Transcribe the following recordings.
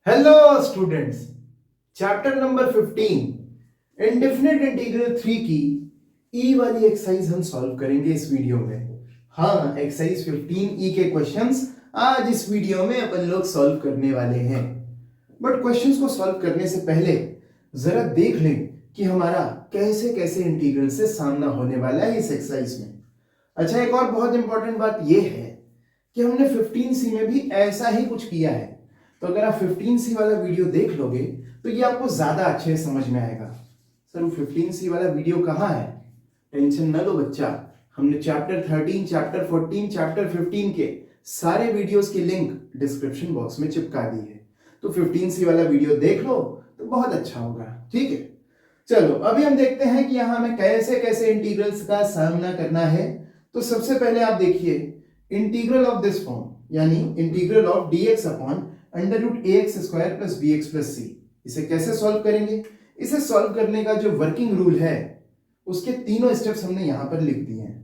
Hello students, chapter number 15 indefinite integral 3 की ई वाली exercise हम सॉल्व करेंगे इस वीडियो में। हाँ, एक्सरसाइज 15 ई के क्वेश्चंस आज इस वीडियो में अपन लोग सॉल्व करने वाले हैं। बट क्वेश्चंस को सॉल्व करने से पहले जरा देख लें कि हमारा कैसे कैसे इंटीग्रल से सामना होने वाला है इस एक्सरसाइज में। अच्छा, एक और बहुत इंपॉर्टेंट बात यह है कि हमने 15C में भी ऐसा ही कुछ किया है। तो अगर आप 15C वाला वीडियो देख लोगे तो ये आपको ज्यादा अच्छे से समझ में आएगा। सर, वो 15C वाला वीडियो कहाँ है? टेंशन न लो बच्चा, हमने चैप्टर 13, चैप्टर 14, चैप्टर 15 के सारे वीडियोस के लिंक डिस्क्रिप्शन बॉक्स में चिपका दी है। तो 15C वाला वीडियो देख लो तो बहुत अच्छा होगा। ठीक है, चलो अभी हम देखते हैं कि यहां हमें कैसे कैसे इंटीग्रल्स का सामना करना है। तो सबसे पहले आप देखिए इंटीग्रल ऑफ दिस फॉर्म, यानी integral of dx upon under root A X square plus B X plus C. इसे कैसे सॉल्व करेंगे? इसे सॉल्व करने का जो वर्किंग रूल है उसके तीनों स्टेप्स हमने यहां पर लिख दिए हैं।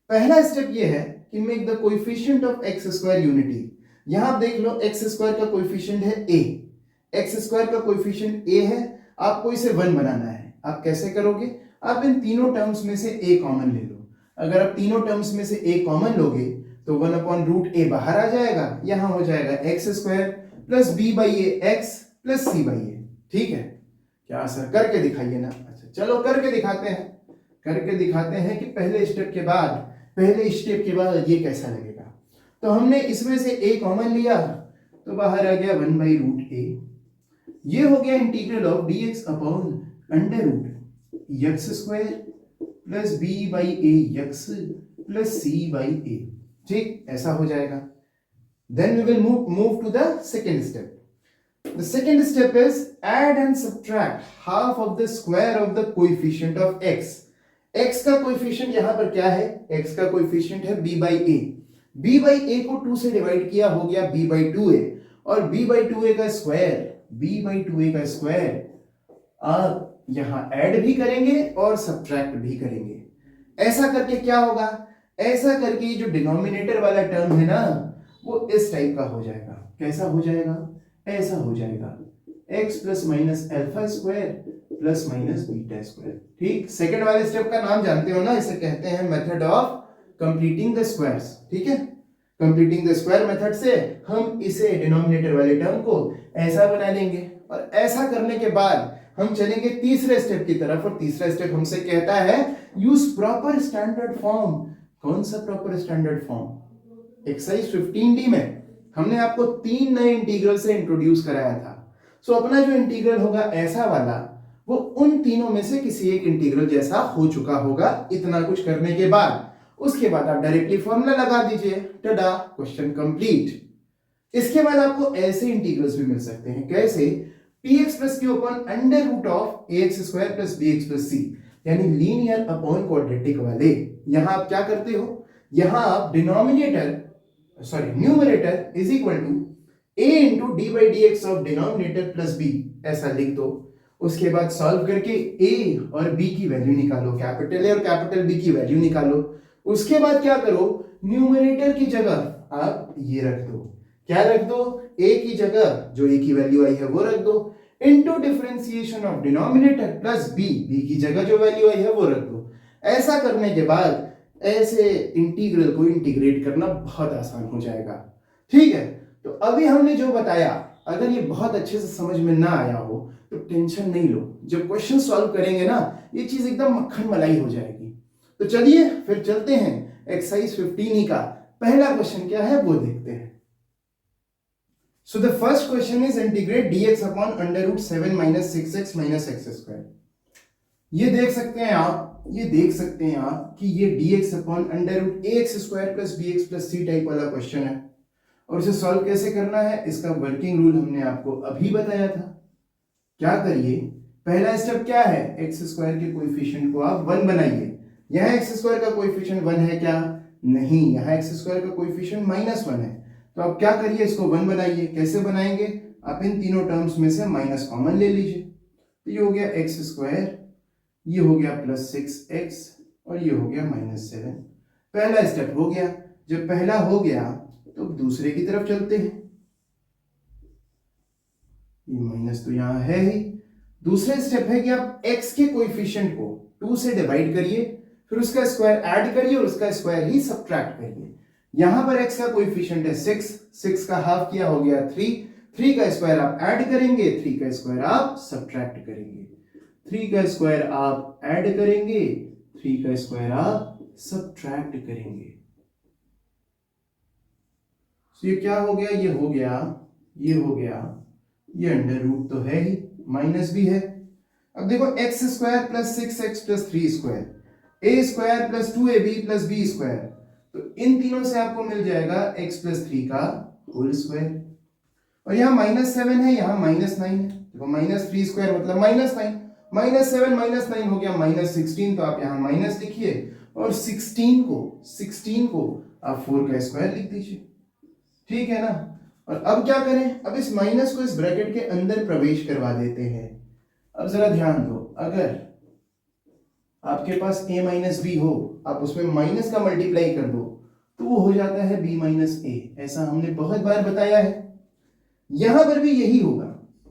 पहला स्टेप ये है कि make the coefficient of x square unity. यहां आप देख लो एक्स स्क्वायर का कोएफिशिएंट है ए, एक्स स्क्वायर का कोएफिशिएंट ए है, आपको इसे 1 बनाना है। आप कैसे करोगे? आप इन तीनों टर्म्स में से ए कॉमन ले लो। अगर आप तीनों टर्म्स में से ए कॉमन लोगे तो 1 अपॉन रूट ए बाहर आ जाएगा, यहां हो जाएगा X square plus B by A X plus C by A. ठीक है, क्या सर करके दिखाइए ना? अच्छा चलो करके दिखाते हैं। करके दिखाते हैं कि पहले स्टेप के बाद ये कैसा लगेगा। तो हमने इसमें से ए कॉमन लिया तो बाहर आ गया 1 बाई रूट ए। ये हो गया integral of dx upon under root x square plus B by A X plus C by A. ठीक, ऐसा हो जाएगा। Then we will move to the second step. The second step is add and subtract half of the square of the coefficient of x. x का coefficient यहां पर क्या है? x का कोएफिशिएंट है b by a. b by a को 2 से divide किया, हो गया b by 2a, और b by 2a का स्क्वायर आप यहां ऐड भी करेंगे और सब्ट्रैक्ट भी करेंगे। ऐसा करके क्या होगा? ऐसा करके ये जो डिनोमिनेटर वाला टर्म है ना वो इस टाइप का हो जाएगा। कैसा हो जाएगा? ऐसा हो जाएगा x plus minus alpha square plus minus beta square. ठीक, सेकंड वाले स्टेप का नाम जानते हो ना, इसे कहते हैं method of completing the squares. ठीक है, कंप्लीटिंग द स्क्वायर मेथड से हम इसे डिनोमिनेटर वाले टर्म को ऐसा बना लेंगे, और ऐसा करने के बाद हम चलेंगे तीसरे स्टेप की तरफ, और तीसरा स्टेप हमसे कहता है यूज प्रॉपर स्टैंडर्ड फॉर्म। कौन सा proper standard form? Exercise 15D में हमने आपको 3 नए इंटीग्रल से इंट्रोड्यूस कराया था। सो अपना जो इंटीग्रल होगा ऐसा वाला, वो उन तीनों में से किसी एक इंटीग्रल जैसा हो चुका होगा। इतना कुछ करने के बाद उसके बाद आप डायरेक्टली फॉर्मूला लगा दीजिए, टडा, क्वेश्चन कंप्लीट। इसके बाद आपको ऐसे इंटीग्रल्स भी मिल सकते हैं। कैसे? px plus q upon under root of ax square plus bx plus c, यानी लीनियर अपॉन क्वाड्रेटिक वाले। यहां आप क्या करते हो? यहां आप numerator is equal to a into d by d x of denominator plus b, ऐसा लिख दो। उसके बाद सॉल्व करके a और b की वैल्यू निकालो, कैपिटल A और कैपिटल B की वैल्यू निकालो। उसके बाद क्या करो? न्यूमरेटर की जगह आप ये रख दो। क्या रख दो? a की जगह जो a की वैल्यू आई है वो रख दो, into differentiation of denominator plus b की जगह जो वैल्यू आई है वो रख दो। ऐसा करने के बाद ऐसे इंटीग्रल को इंटीग्रेट करना बहुत आसान हो जाएगा। ठीक है, तो अभी हमने जो बताया, अगर ये बहुत अच्छे से समझ में ना आया हो तो टेंशन नहीं लो, जब क्वेश्चन सॉल्व करेंगे ना ये चीज एकदम मक्खन मलाई हो जाएगी। तो चलिए फिर चलते हैं एक्सरसाइज 15 का पहला क्वेश्चन क्या है वो देखते हैं। So the first question is integrate dx upon under root 7 minus 6x minus x square. ये देख सकते हैं आप कि ये dx upon under root ax square plus bx plus c type वाला क्वेश्चन है, और इसे सॉल्व कैसे करना है इसका वर्किंग रूल हमने आपको अभी बताया था। क्या करिए? पहला स्टेप क्या है? एक्स स्क्वायर के कोएफिशिएंट को आप 1 बनाइए। यहां एक्स स्क्वायर का कोएफिशिएंट 1 है क्या? नहीं, यहां एक्स स्क्वायर का कोएफिशिएंट -1 है। तो आप क्या करिए? इसको 1 बनाइए। कैसे बनाएंगे? आप इन तीनों टर्म्स में से माइनस कॉमन ले लीजिए। तो ये हो गया एक्स स्क्वायर, ये हो गया प्लस 6x, और ये हो गया -7। पहला स्टेप हो गया। जब पहला हो गया तो दूसरे की तरफ चलते हैं। ये माइनस तो यहाँ है ही। दूसरा स्टेप है कि आप x के कोएफिशिएंट को 2 से डिवाइड करिए, फिर उसका स्क्वायर ऐड करिए और उसका स्क्वायर ही सब्ट्रैक्ट करिए। यहां पर x का कोएफिशिएंट है 6, 6 का हाफ किया हो गया 3, 3 का स्क्वायर आप ऐड करेंगे, 3 का स्क्वायर आप सब्ट्रैक्ट करेंगे, 3 का स्क्वायर आप ऐड करेंगे, 3 का स्क्वायर आप सब्ट्रैक्ट करेंगे। तो ये क्या हो गया, ये हो गया, ये हो गया, ये अंडर रूट तो है ही, माइनस भी है। अब देखो X square plus 6x plus 3 square, A square plus 2ab plus B square, तो इन तीनों से आपको मिल जाएगा x प्लस 3 का होल स्क्वायर। और यहाँ -7 है, यहाँ -9 है, देखो -3 स्क्वायर मतलब -9, -7 -9 हो गया -16, तो आप यहाँ माइनस लिखिए और 16 को आप 4 का स्क्वायर लिख दीजिए, ठीक है ना। और अब क्या करें, अब इस माइनस को इस ब्रैकेट के अंदर प्रवेश करवा देते हैं। अब जरा ध्यान दो, अगर आपके पास a माइनस बी हो, आप उसमें माइनस का मल्टीप्लाई कर दो तो वो हो जाता है b माइनस ए, ऐसा हमने बहुत बार बताया है। यहां पर भी यही होगा,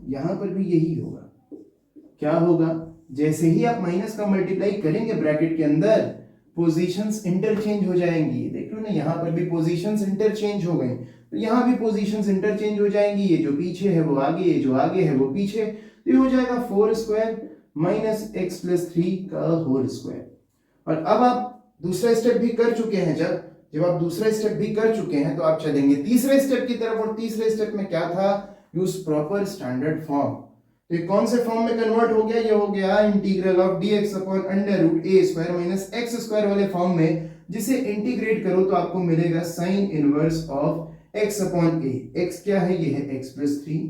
यहां पर भी यही होगा। क्या होगा, जैसे ही आप माइनस का मल्टीप्लाई करेंगे ब्रैकेट के अंदर, पोजीशंस इंटरचेंज हो जाएंगी। देख लो ना, यहां पर भी पोजीशंस इंटरचेंज हो गई, तो यहां भी पोजीशंस इंटरचेंज हो जाएंगी। ये जो पीछे है वो आगे, ये जो आगे है वो पीछे, तो ये हो जाएगा 4 स्क्वायर माइनस x प्लस 3 का होल स्क्वायर। और अब आप दूसरा स्टेप भी कर चुके हैं, जब आप दूसरा स्टेप भी कर चुके हैं तो आप चलेंगे तीसरे स्टेप की तरफ। और तीसरे स्टेप में क्या था, यूज प्रॉपर स्टैंडर्ड फॉर्म। तो ये कौन से फॉर्म में कन्वर्ट हो गया, ये हो गया integral of dx upon under root a square minus x square वाले फॉर्म में, जिसे इंटीग्रेट करो तो आपको मिलेगा sine inverse of x upon a। x क्या है, ये है x प्लस 3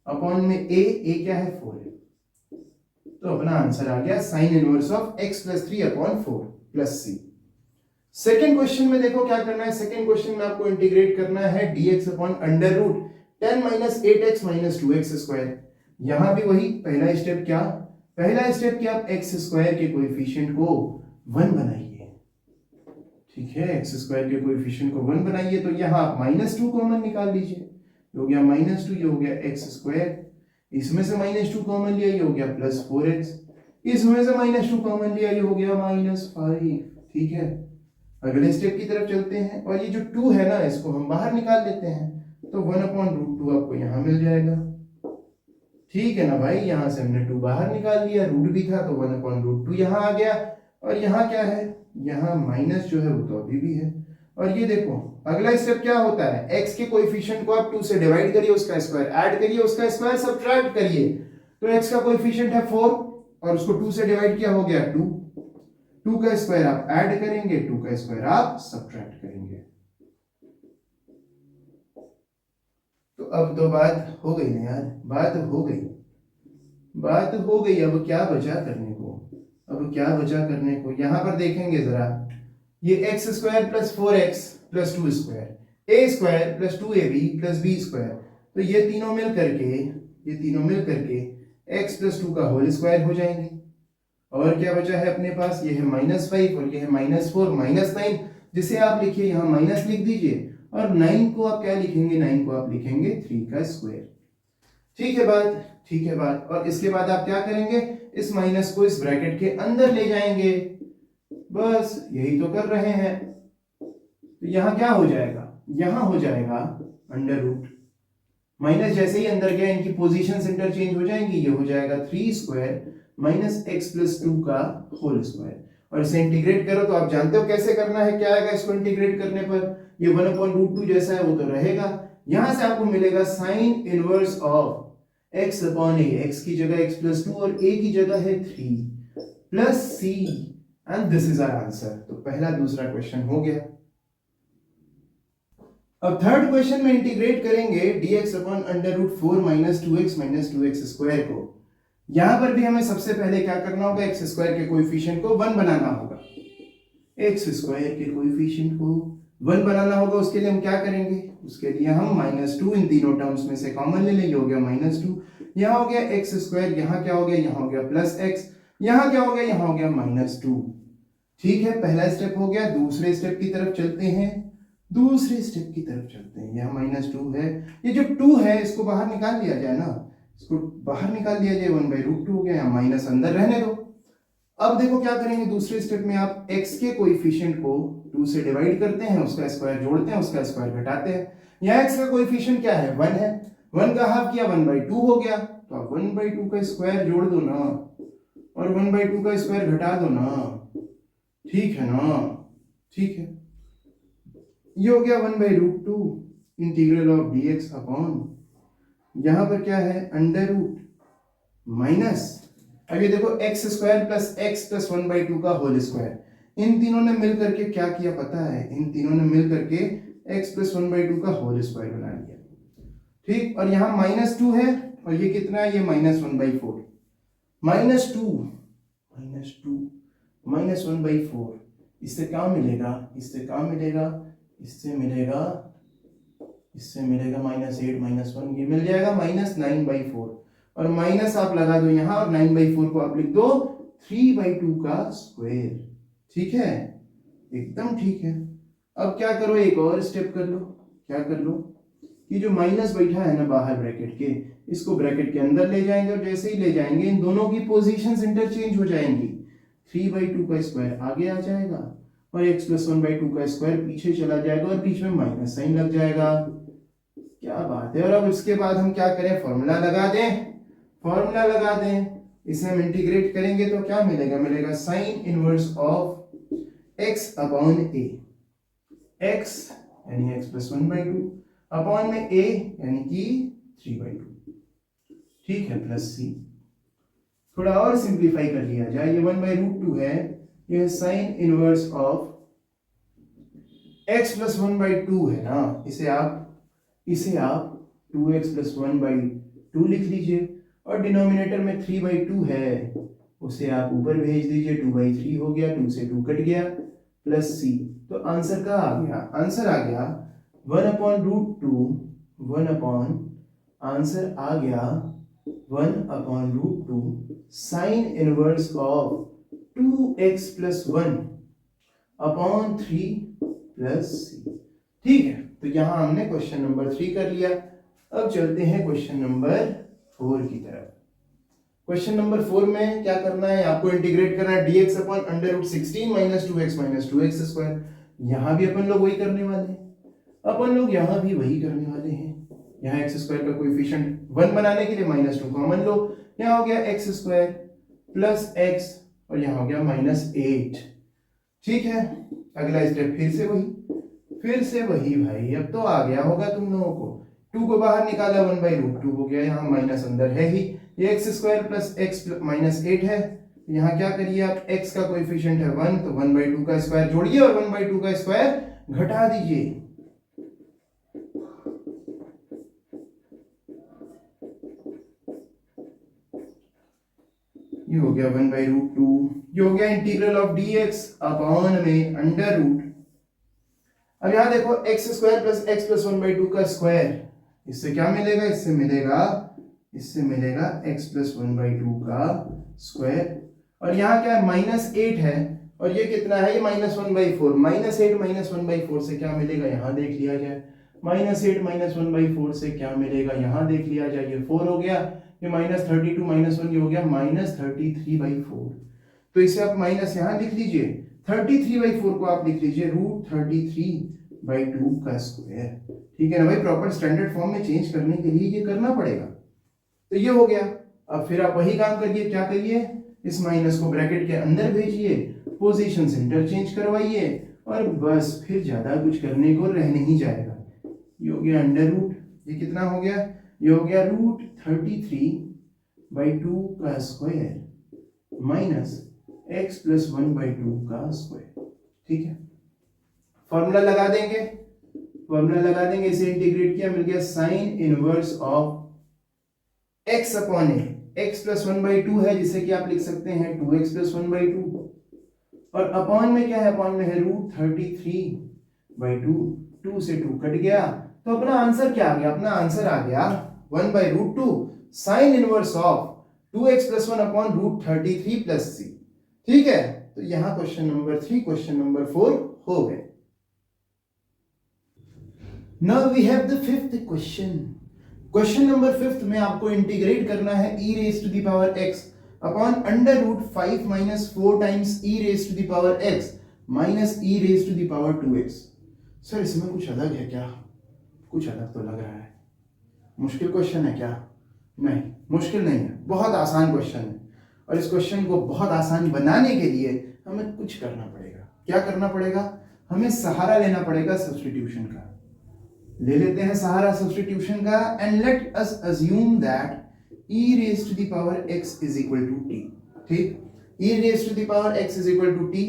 अपॉन में a क्या है 4 है, तो अपना आंसर आ गया sign inverse of x plus 3 upon 4 plus c। Second question में देखो क्या करना है, सेकेंड क्वेश्चन में आपको इंटीग्रेट करना है dx upon under root 10 minus 8x minus 2x square. यहां भी वही पहला स्टेप, क्या पहला स्टेप कि आप x स्क्वायर के कोएफिशिएंट को 1 बनाइए, ठीक है, x स्क्वायर के कोएफिशिएंट को 1 बनाइए। तो यहां आप -2 कॉमन निकाल लीजिए, ये हो गया -2, ये हो गया x स्क्वायर, इसमें से -2 कॉमन लिया, ये हो गया प्लस 4x, इसमें से -2 कॉमन लिया, ये हो गया -5, ठीक है। अगले स्टेप की तरफ चलते हैं, और ये जो 2 है ना, इसको हम बाहर निकाल लेते हैं, तो 1/√2 आपको यहां मिल जाएगा, ठीक है ना भाई। यहां से हमने 2 बाहर निकाल लिया, रूट भी था तो 1/√2 यहां आ गया। और यहां क्या है, यहां माइनस जो है वो तो अभी भी है। और ये देखो अगला स्टेप क्या होता है, x के कोएफिशिएंट को आप 2 से डिवाइड करिए, उसका स्क्वायर ऐड करिए, उसका स्क्वायर सब्ट्रैक्ट करिए। तो x का कोएफिशिएंट है 4 और उसको 2 से डिवाइड किया, हो गया 2, 2 का स्क्वायर आप ऐड करेंगे, 2 का स्क्वायर आप सब्ट्रैक्ट करेंगे। तो अब तो बात हो गई ना यार, बात हो गई, बात हो गई। अब क्या बचा करने को, अब क्या बचा करने को, यहां पर देखेंगे जरा, ये x square plus 4x plus 2 square, a square plus 2ab plus b square, तो ये तीनों मिल करके x प्लस 2 का होल स्क्वायर हो जाएंगे। और क्या बचा है अपने पास, ये है -5 और ये है -4 -9, जिसे आप लिखिए यहाँ माइनस लिख दीजिए, और 9 को आप क्या लिखेंगे, 9 को आप लिखेंगे 3 का स्क्वायर, ठीक है बात, ठीक है बात। और इसके बाद आप क्या करेंगे, इस माइनस को इस ब्रैकेट के अंदर ले जाएंगे, बस यही तो कर रहे हैं। तो यहां क्या हो जाएगा, यहां हो जाएगा अंडर रूट, माइनस जैसे ही अंदर गया इनकी पोजीशंस इंटरचेंज हो जाएंगी, ये हो जाएगा 3 स्क्वायर माइनस x प्लस 2 का होल स्क्वायर। और इसे इंटीग्रेट करो तो आप जानते हो कैसे करना है, क्या आएगा इसको इंटीग्रेट करने पर, ये 1/√2 जैसा है वो तो रहेगा। यहां से आपको मिलेगा sine inverse of x upon a, x की जगह x प्लस 2 और a की जगह है 3 plus c, and this is our answer. तो पहला दूसरा क्वेश्चन हो गया। अब थर्ड क्वेश्चन में इंटीग्रेट करेंगे dx upon under root 4 minus 2x square को। यहां पर भी हमें सबसे पहले क्या करना होगा, x स्क्वायर के कोएफिशिएंट को 1 बनाना होगा, x स्क्वायर के कोएफिशिएंट को 1 बनाना होगा। उसके लिए हम क्या करेंगे, उसके लिए हम -2 इन तीनों टर्म्स में से कॉमन ले लेंगे, हो गया -2, यहाँ हो गया x स्क्वायर, यहाँ क्या हो गया, यहाँ हो गया प्लस x, यहाँ क्या हो गया, यहाँ हो गया -2, ठीक है। पहला स्टेप हो गया। दूसरे स्टेप की तरफ चलते हैं, दूसरे स्टेप की तरफ चलते हैं। यहाँ -2 है, ये जो 2 है इसको बाहर निकाल लिया जाए ना, इसको बाहर निकाल दिया जाए, 1/√2 हो गया, यहाँ माइनस अंदर रहने दो। अब देखो क्या करेंगे, दूसरे स्टेप में आप x के कोएफिशिएंट को 2 से डिवाइड करते हैं, उसका स्क्वायर जोड़ते हैं, उसका स्क्वायर घटाते हैं। यहाँ x का कोएफिशिएंट क्या है, 1 है, 1 का हाफ किया 1/2 हो गया, तो आप 1/2 का स्क्वायर जोड़ दो ना और 1/2 का स्क्वायर घटा दो ना, ठीक है ना, ठीक है। ये हो गया 1/√2 इंटीग्रल ऑफ dx अपॉन, यहां पर क्या है, अंडर रूट माइनस, अब ये देखो X square plus x plus 1/2 का होल स्क्वायर, इन तीनों ने मिल करके क्या किया पता है, इन तीनों ने मिल करके x प्लस 1/2 का होल स्क्वायर बना लिया, ठीक। और यहाँ -2 है और ये कितना है, ये -1/4, -1/4, इससे क्या मिलेगा, इससे क्या मिलेगा, इससे मिलेगा -8 -1, ये मिल जाएगा -9/4, और माइनस आप लगा दो यहाँ और 9/4 को आप लिख दो 3/2 का स्क्वायर, ठीक है, एकदम ठीक है। अब क्या करो, एक और स्टेप कर लो, क्या कर लो कि जो माइनस बैठा है ना बाहर ब्रैकेट के, इसको ब्रैकेट के अंदर ले जाएंगे और जैसे ही ले जाएंगे इन दोनों की पोजीशंस इंटरचेंज हो जाएंगी, 3/2 का स्क्वायर आगे आ जाएगा और x प्लस 1/2 का स्क्वायर पीछे चला जाएगा और बीच में माइनस साइन लग जाएगा, क्या बात है। और अब इसके बाद हम क्या करें, फॉर्मूला लगा दें, इसे हम इंटीग्रेट करेंगे तो क्या मिलेगा, मिलेगा sine inverse of x upon a, x यानी x प्लस 1/2 अपॉन में a यानी कि 3/2, ठीक है, प्लस c। थोड़ा और सिंप्लीफाई कर लिया जाए, ये 1/√2 है, यह sign inverse of x plus 1/2 है ना, इसे आप 2x प्लस 1/2 लिख लीजिए और डिनोमिनेटर में 3/2 है, उसे आप ऊपर भेज दीजिए, 2/3 हो गया, 2 से 2 कट गया, प्लस c। तो आंसर का आ गया, आंसर आ गया 1/√2, आंसर आ गया 1/√2 sign inverse of 2x plus 1 upon 3 plus c, ठीक है। तो यहां हमने क्वेश्चन नंबर 3 कर लिया। अब चलते हैं क्वेश्चन नंबर 4 की तरफ। क्वेश्चन नंबर 4 में क्या करना है, आपको इंटीग्रेट करना है dx upon √16 minus 2x square. यहां भी अपन लोग वही करने वाले हैं, अपन लोग यहां भी वही करने वाले हैं। यहाँ एक्स स्क्वायर का कोएफिशिएंट 1 बनाने के लिए -2 कॉमन लो, यहाँ हो गया एक्स स्क्वायर प्लस एक्स और यहाँ हो गया -8, ठीक है। अगला स्टेप फिर से वही भाई, अब तो आ गया होगा तुम लोगों को, 2 को बाहर निकाला 1/√2 हो गया, यहाँ माइनस अंदर है ही, ये एक्स स्क्वायर प्लस एक्स -8 है, यहाँ क्या करिए आप, x का कोएफिशिएंट है 1 तो 1/2 का स्क्वायर जोड़िए और 1/2 का स्क्वायर घटा दीजिए, ये हो गया 1/√2, ये हो गया इंटीग्रल ऑफ dx अपॉन में अंडर रूट। अब यहां देखो X square plus x plus 1/2 का स्क्वायर, इससे क्या मिलेगा, इससे मिलेगा x प्लस 1/2 का स्क्वायर, और यहाँ क्या है -8 है और ये कितना है, ये -1/4, -8 -1/4 से क्या मिलेगा, यहाँ देख लिया जाए, -8 -1/4 से क्या मिलेगा, यहाँ देख लिया जाए, ये 4 हो गया, ये -32 -1 ये हो गया -33/4, तो इसे आप माइनस यहाँ लिख लीजिए, 33/4 को आप लिख लीजिए √33/2 का स्क्वायर, ठीक है ना भाई। प्रॉपर स्टैंडर्ड फॉर्म में चेंज करने के लिए ये करना पड़ेगा, तो ये हो गया। अब फिर आप वही काम करिए, क्या करिए, इस माइनस को ब्रैकेट के अंदर भेजिए, पोजीशंस इंटरचेंज करवाइए और बस फिर ज्यादा कुछ करने को रह नहीं जाएगा। ये हो गया अंडर रूट, ये कितना हो गया, ये हो गया √33/2 का स्क्वायर माइनस x प्लस 1/2 का स्क्वायर, ठीक है। फॉर्मूला लगा देंगे, इसे इंटीग्रेट किया, मिल गया sign inverse of x upon A, x plus 1/2 है जिसे कि आप लिख सकते हैं 2x प्लस 1/2, और अपॉन में क्या है, अपॉन में है √33/2, 2 से 2 कट गया, तो अपना आंसर क्या आ गया, अपना आंसर आ गया 1/√2 sign inverse of 2x plus 1 upon √33 plus c, ठीक है। तो यहां क्वेश्चन नंबर 3 क्वेश्चन नंबर 4 हो गए। Now we have the fifth question. Question number 5 में आपको इंटीग्रेट करना है e raise to the power x upon under root 5 minus 4 times e raise to the power x minus e raise to the power 2x। Sir इसमें कुछ अलग है क्या? कुछ अलग तो लग रहा है। मुश्किल क्वेश्चन है क्या? नहीं, मुश्किल नहीं है, बहुत आसान क्वेश्चन है। और इस क्वेश्चन को बहुत आसान बनाने के लिए हमें कुछ करना पड़ेगा। क्या करना पड़ेगा? हमें सहारा लेना पड़ेगा सब्स्टिट्यूशन का। ले लेते हैं सहारा सब्स्टिट्यूशन का and let us assume that e raise to the power x is equal to t। ठीक, e raise to the power x is equal to t।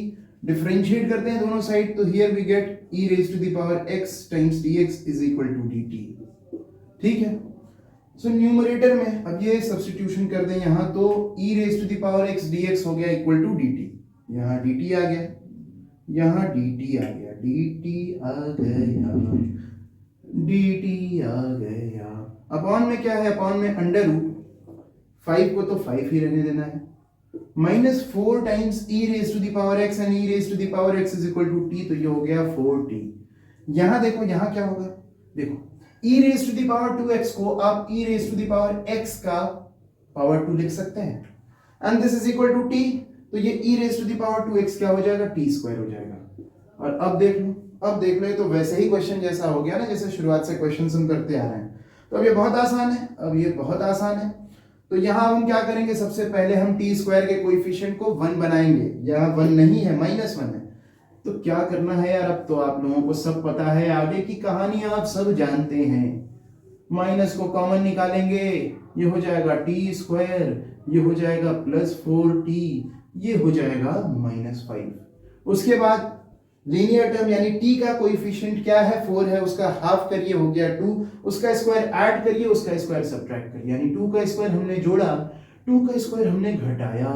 Differentiate करते हैं दोनों साइड, तो here we get e raise to the power x times dx is equal to dt। ठीक है, so numerator में अब ये सब्स्टिट्यूशन कर दें यहां, तो e raise to the power x dx हो गया इक्वल टू dt। यहां dt आ गया, यहां dt आ गया, dt आ गया, dt आ गया। अपॉन में क्या है? अपॉन में अंडर रूट 5 को तो 5 ही रहने देना है, minus 4 times e raise to the power x and e raise to the power x is equal to t, तो ये हो गया 4t। यहां देखो, यहां क्या होगा? देखो e raise to the power 2x को आप e raise to the power x का पावर 2 लिख सकते हैं and this is equal to t, तो ये e raise to the power 2x क्या हो जाएगा? t स्क्वायर हो जाएगा। और अब देख लो, अब देख लो, ये तो वैसे ही क्वेश्चन जैसा हो गया ना जैसे शुरुआत से क्वेश्चन हम करते आ रहे हैं। तो अब ये बहुत आसान है, अब ये बहुत आसान है। तो यहाँ हम क्या करेंगे? सबसे पहले हम टी स्क्वायर के कोएफिशिएंट को 1 बनाएंगे। यहाँ 1 नहीं है, -1 है। तो क्या करना है यार? अब तो आप लोगों को सब पता है, आगे की कहानी आप सब जानते हैं। माइनस को कॉमन निकालेंगे, ये हो जाएगा टी स्क्वायर, ये हो जाएगा +4t, ये हो जाएगा -5। उसके बाद लीनियर टर्म यानी t का कोएफिशिएंट क्या है? 4 है, उसका हाफ करिए हो गया 2, उसका स्क्वायर ऐड करिए, उसका स्क्वायर सब्ट्रैक्ट करिए, यानी 2 का स्क्वायर हमने जोड़ा, 2 का स्क्वायर हमने घटाया,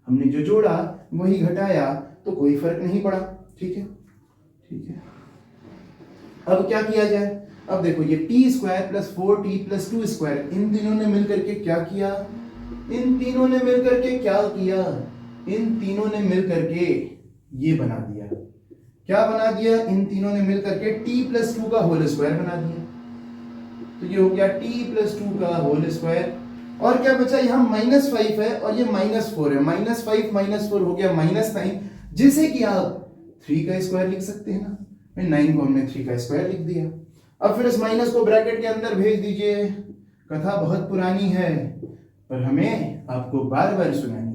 हमने जो जोड़ा वही घटाया, तो कोई फर्क नहीं पड़ा। ठीक है, ठीक है। अब क्या किया जाए? अब देखो, ये t square plus 4t plus 2 square, इन तीनों ने मिलकर के क्या किया? इन तीनों ने मिलकर के क्या किया? इन तीनों ने मिलकर के ये बना दिया। क्या बना दिया? इन तीनों ने मिलकर के t प्लस 2 का होल स्क्वायर बना दिया। तो ये हो गया t प्लस 2 का होल स्क्वायर। और क्या बचा? यहाँ -5 है और ये -4 है, -5 -4 हो गया -9, जिसे कि आप 3 का स्क्वायर लिख सकते हैं ना। मैं 9 को हमने 3 का स्क्वायर लिख दिया। अब फिर इस माइनस को ब्रैकेट के अंदर भेज दीजिए। कथा बहुत पुरानी है पर हमें आपको बार बार सुनानी है।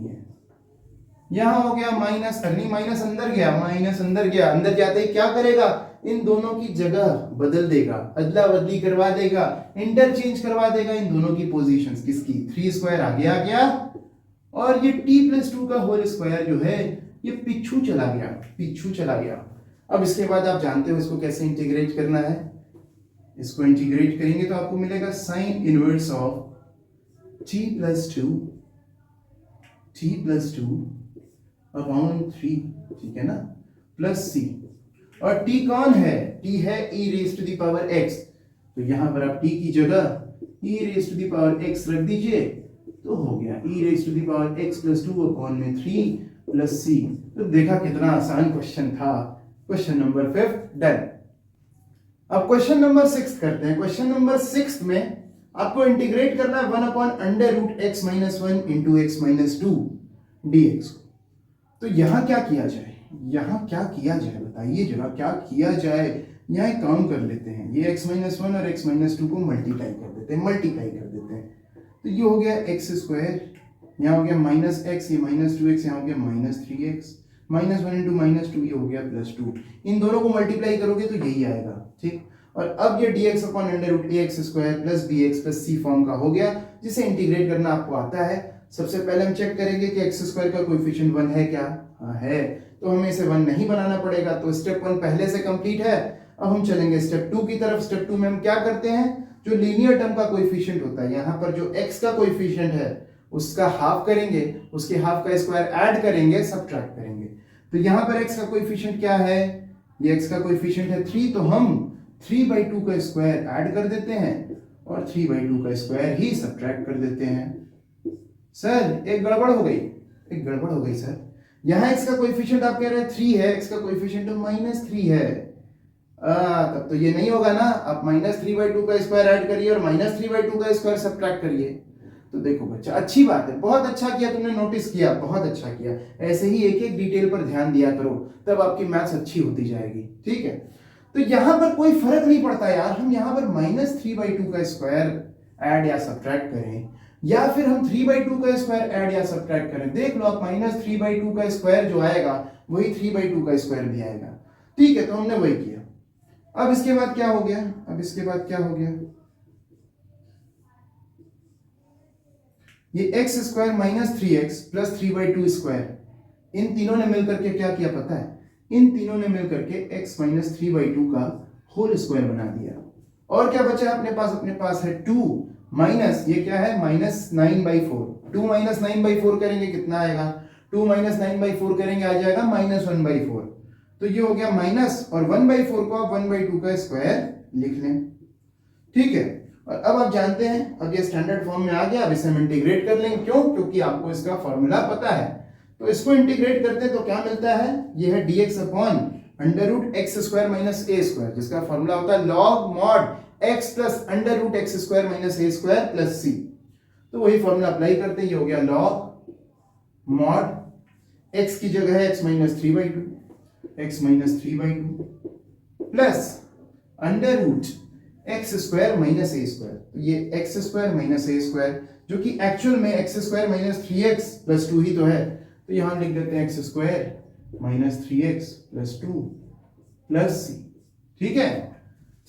यहां हो गया माइनस, नहीं माइनस अंदर गया, माइनस अंदर गया, अंदर जाते ही क्या करेगा? इन दोनों की जगह बदल देगा, अदला बदली करवा देगा, इंटरचेंज करवा देगा इन दोनों की पोजीशंस। किसकी? 3 स्क्वायर आगे आ गया और ये t प्लस 2 का होल स्क्वायर जो है ये पीछू चला गया, पीछू चला गया। अब इसके बाद आप जानते हो इसको कैसे इंटीग्रेट करना है। इसको इंटीग्रेट करेंगे तो आपको मिलेगा sine inverse of t plus 2 upon 3, ठीक है ना, प्लस c। और t कौन है? t है e raise to the power x, तो यहां पर आप t की जगह e raise to the power x रख दीजिए, तो हो गया e raise to the power x plus 2 upon में 3 प्लस c। तो देखा कितना आसान क्वेश्चन था। Question number 5 done. अब क्वेश्चन नंबर 6 करते हैं। क्वेश्चन नंबर 6 में आपको इंटीग्रेट करना है 1 upon under root x minus 1 into x minus 2 dx को। तो यहां क्या किया जाए? यहां क्या किया जाए बताइए जरा, क्या किया जाए? यहां एक काम कर लेते हैं, ये x माइनस 1 और x माइनस 2 को मल्टीप्लाई कर देते हैं, तो ये हो गया x स्क्वायर, यहाँ हो गया माइनस x, ये माइनस 2x, यहाँ हो गया minus 3x, minus 1 into minus 2, ये हो गया प्लस 2। इन दोनों को मल्टीप्लाई करोगे तो यही आएगा। ठीक, और अब ये dx upon under root ax square plus bx plus c form का हो गया, जिसे इंटीग्रेट करना आपको आता है। सबसे पहले हम चेक करेंगे कि x स्क्वायर का कोएफिशिएंट 1 है क्या? हाँ है, तो हमें इसे 1 नहीं बनाना पड़ेगा, तो स्टेप 1 पहले से कंप्लीट है। अब हम चलेंगे स्टेप 2 की तरफ। स्टेप 2 में हम क्या करते हैं? जो लीनियर टर्म का कोएफिशिएंट होता है, यहाँ पर जो x का कोएफिशिएंट है उसका हाफ करेंगे, उसके हाफ का स्क्वायर ऐड करेंगे, सबट्रैक्ट करेंगे। तो यहाँ पर x का कोएफिशिएंट क्या है? ये x का कोएफिशिएंट है 3, तो हम 3/2 का स्क्वायर ऐड कर देते हैं और 3/2 का स्क्वायर ही सबट्रैक्ट कर देते हैं। सर एक गड़बड़ हो गई सर। यहाँ x का कोएफिशिएंट आप कह रहे हैं 3 है, x का कोएफिशिएंट -3 है, तब तो ये नहीं होगा ना। आप -3/2 का स्क्वायर ऐड करिए और -3/2 का स्क्वायर सब्ट्रैक्ट करिए। तो देखो बच्चा, अच्छी बात है, बहुत अच्छा किया तुमने, नोटिस किया, बहुत अच्छा किया। ऐसे ही एक एक डिटेल पर ध्यान दिया करो, तब आपकी मैथ्स अच्छी होती जाएगी। ठीक है, तो यहां पर कोई फर्क नहीं पड़ता यार, हम यहां पर -3/2 का स्क्वायर ऐड या सब्ट्रैक्ट करें, या फिर हम 3/2 का स्क्वायर ऐड या सब्ट्रैक्ट करें। देख लो आप, -3/2 का स्क्वायर जो आएगा वही 3/2 का स्क्वायर भी आएगा। ठीक है, तो हमने वही किया। अब इसके बाद क्या हो गया, अब इसके बाद क्या हो गया, ये x square -3x plus 3/2 square, इन तीनों ने मिलकर के क्या किया पता है, इन तीनों ने मिलकर के x माइनस 3/2 का होल स्क्वायर बना दिया। और क्या बचा अपने पास, अपने पास है 2 माइनस, ये क्या है, -9/4। 2 माइनस 9/4 करेंगे कितना आएगा, 2 माइनस 9/4 करेंगे आ जाएगा -1/4। तो ये हो गया माइनस, और 1/4 को आप 1/2 का स्क्वायर लिख लें। ठीक है, और अब आप जानते हैं, अब ये स्टैंडर्ड फॉर्म में आ गया, अब इसे हम इंटीग्रेट कर लेंगे। क्यों, क्योंकि आपको इसका फॉर्मूला पता है। तो इसको इंटीग्रेट करते हैं तो क्या मिलता है, ये है dx upon under root x square minus ए स्क्वायर, जिसका फॉर्मूला होता है log mod X plus under root x square minus ए स्क्वायर प्लस सी। तो वही फॉर्मूला अप्लाई करते हैं, ये हो गया लॉग मॉड एक्स की जगह है x minus 3/2, x minus 3/2 plus under root x square minus ए स्क्वायर। तो ये एक्स स्क्वायर माइनस ए स्क्वायर, जो कि एक्चुअल में x square minus 3x plus 2 ही तो है, तो यहां लिख देते हैं x square minus 3x plus 2 plus c. ठीक है,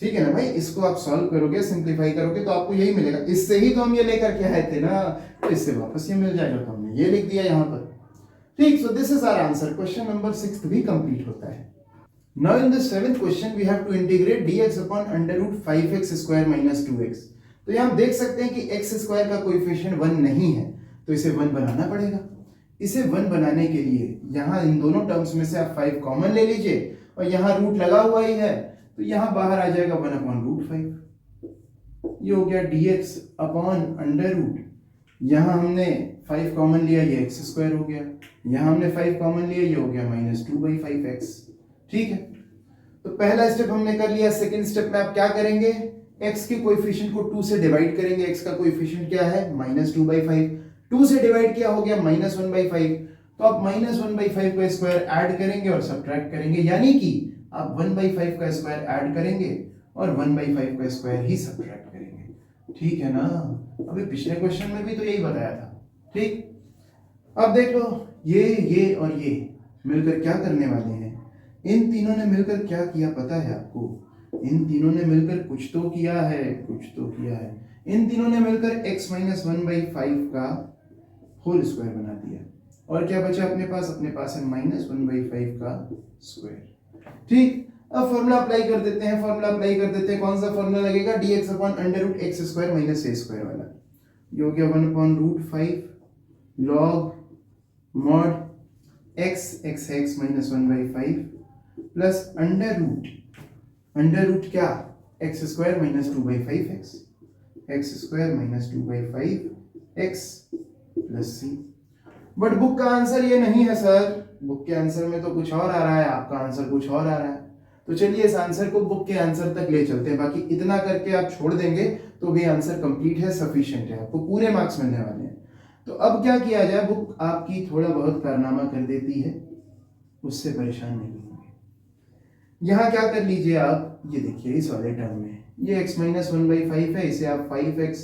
ठीक है ना भाई, इसको आप सॉल्व करोगे, सिंप्लीफाई करोगे तो आपको यही मिलेगा। इससे ही तो हम ये लेकर के आए थे ना, तो इससे वापस ये मिल जाएगा, तो हमने ये लिख दिया यहां पर। ठीक, so this is our answer. Question number 6 भी कंप्लीट होता है। Now in the seventh question we have to integrate dx upon under root 5x square minus 2x। तो यहाँ हम देख सकते हैं कि x स्क्वायर का कोएफिशिएंट 1 नहीं है, तो इसे 1 बनाना पड़ेगा। इसे 1 बनाने के लिए यहाँ इन दोनों टर्म्स में से आप 5 कॉमन ले लीजिए, और यहाँ रूट लगा हुआ ही है, तो यहाँ बाहर आ जाएगा 1 अपॉन रूट 5। ये हो गया dx अपॉन अंडर रूट, यहाँ हमने 5 कॉमन लिया, ये x स्क्वायर हो गया, यहाँ हमने 5 कॉमन लिया, ये हो गया -2/5x। ठीक है, तो पहला स्टेप हमने कर लिया। सेकंड स्टेप में आप क्या करेंगे, x के कोएफिशिएंट को 2 से डिवाइड करेंगे। x का कोएफिशिएंट क्या है, -2/5, 2 से डिवाइड किया हो गया -1/5। तो आप -1/5 का स्क्वायर ऐड करेंगे और सब्ट्रैक्ट करेंगे, यानी कि आप 1/5 का स्क्वायर ऐड करेंगे और 1/5 का स्क्वायर ही सब्ट्रैक्ट करेंगे। ठीक है ना, अभी पिछले क्वेश्चन में भी तो यही बताया था। ठीक, अब देख लो, ये और ये मिलकर क्या करने वाले हैं, इन तीनों ने मिलकर क्या किया पता है आपको, इन तीनों ने मिलकर कुछ तो किया है, कुछ तो किया है। इन तीनों ने मिलकर x माइनस 1/5 का होल स्क्वायर बना दिया, और क्या बचा अपने पास, अपने पास है -1/5 का स्क्वायर। ठीक, अब फॉर्मूला अप्लाई कर देते हैं, फॉर्मूला अप्लाई कर देते हैं। कौन सा फॉर्मूला लगेगा, dx upon under root x square minus ए स्क्वायर वाला। ये हो गया 1 upon root 5 log mod x x minus 1/5 plus under root क्या, x square minus 2/5x, x square minus 2/5x plus c. But book का answer ये नहीं है sir, book के आंसर में तो कुछ और आ रहा है, आपका आंसर कुछ और आ रहा है। तो चलिए इस आंसर को बुक के आंसर तक ले चलते हैं, बाकी इतना करके आप छोड़ देंगे तो भी आंसर कंप्लीट है, सफिशिएंट है, आपको पूरे मार्क्स मिलने वाले हैं। तो अब क्या किया जाए, बुक आपकी थोड़ा बहुत कारनामा कर देती है, उससे परेशान नहीं होंगे। यहाँ क्या कर लीजिए आप, ये देखिए इस वाले टर्म में ये x माइनस 1/5 है, इसे आप 5x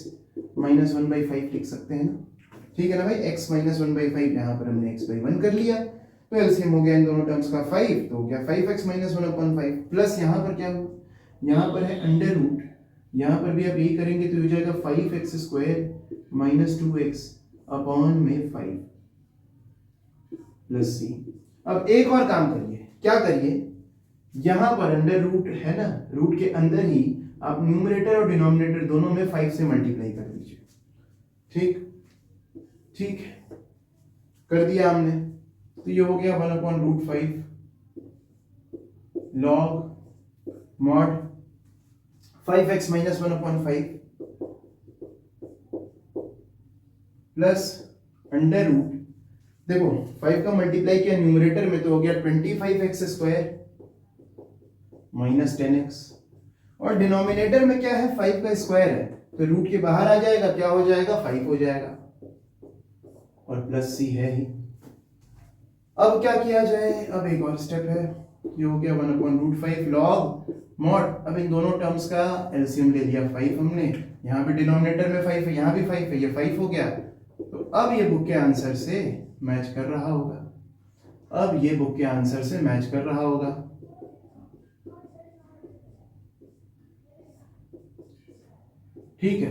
माइनस 1/5 लिख सकते हैं ना। ठीक है ना भाई, x माइनस 1/5 यहाँ पर हमने x/1 कर लिया, तो एलसीएम हो गया इन दोनों टर्म्स का 5, तो हो गया 5x माइनस 1/5 प्लस यहाँ पर क्या हो, यहाँ पर है अंडर रूट, यहाँ पर भी आप यही करेंगे तो हो जाएगा 5x square minus 2x upon में 5 प्लस सी। अब एक और काम करिए, क्या करिए, यहां पर अंडर रूट है ना, रूट के अंदर ही आप न्यूमरेटर और डिनोमिनेटर दोनों में 5 से मल्टीप्लाई कर दीजिए। ठीक, ठीक कर दिया हमने, तो ये हो गया 1 upon root 5 log mod 5x minus 1/5 plus under root, देखो 5 का मल्टीप्लाई किया न्यूमरेटर में तो हो गया 25x स्क्वायर माइनस 10x, और डिनोमिनेटर में क्या है 5 का स्क्वायर है, तो रूट के बाहर आ जाएगा, क्या हो जाएगा 5 हो जाएगा, और प्लस c है ही। अब क्या किया जाए, अब एक और स्टेप है, ये हो गया 1/√5 log मॉड। अब इन दोनों टर्म्स का एलसीएम ले लिया 5 हमने, यहाँ पे डिनोमिनेटर में 5 है, यहाँ भी 5 है, ये 5 हो गया। तो अब ये बुक के आंसर से मैच कर रहा होगा, अब ये बुक के आंसर से मैच कर रहा होगा। ठीक है,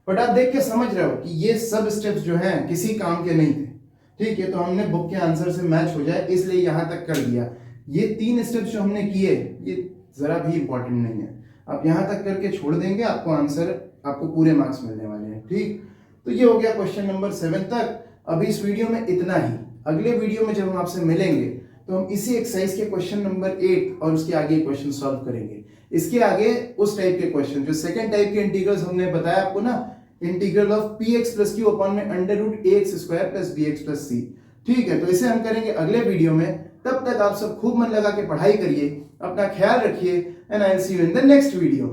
बट आप देख के समझ रहे हो कि ये सब स्टेप्स जो हैं किसी काम के नहीं थे। ठीक है, तो हमने बुक के आंसर से मैच हो जाए इसलिए यहां तक कर दिया। ये 3 स्टेप्स जो हमने किए ये जरा भी इंपॉर्टेंट नहीं है, आप यहां तक करके छोड़ देंगे, आपको आंसर, आपको पूरे मार्क्स मिलने वाले हैं। ठीक, तो ये हो गया क्वेश्चन नंबर 7 तक। अभी इस वीडियो में इतना ही, अगले वीडियो में जब हम आपसे मिलेंगे तो हम इसी एक्सरसाइज के क्वेश्चन नंबर 8 और उसके आगे क्वेश्चन सॉल्व करेंगे। इसके आगे उस टाइप के क्वेश्चन, जो सेकंड टाइप के इंटीग्रल्स हमने बताया आपको ना, integral of px plus q upon में √ax² plus bx plus c। ठीक है, तो इसे हम करेंगे अगले वीडियो में। तब तक आप सब खूब मन लगा के पढ़ाई करिए, अपना ख्याल रखिए, and I will see you in the next video.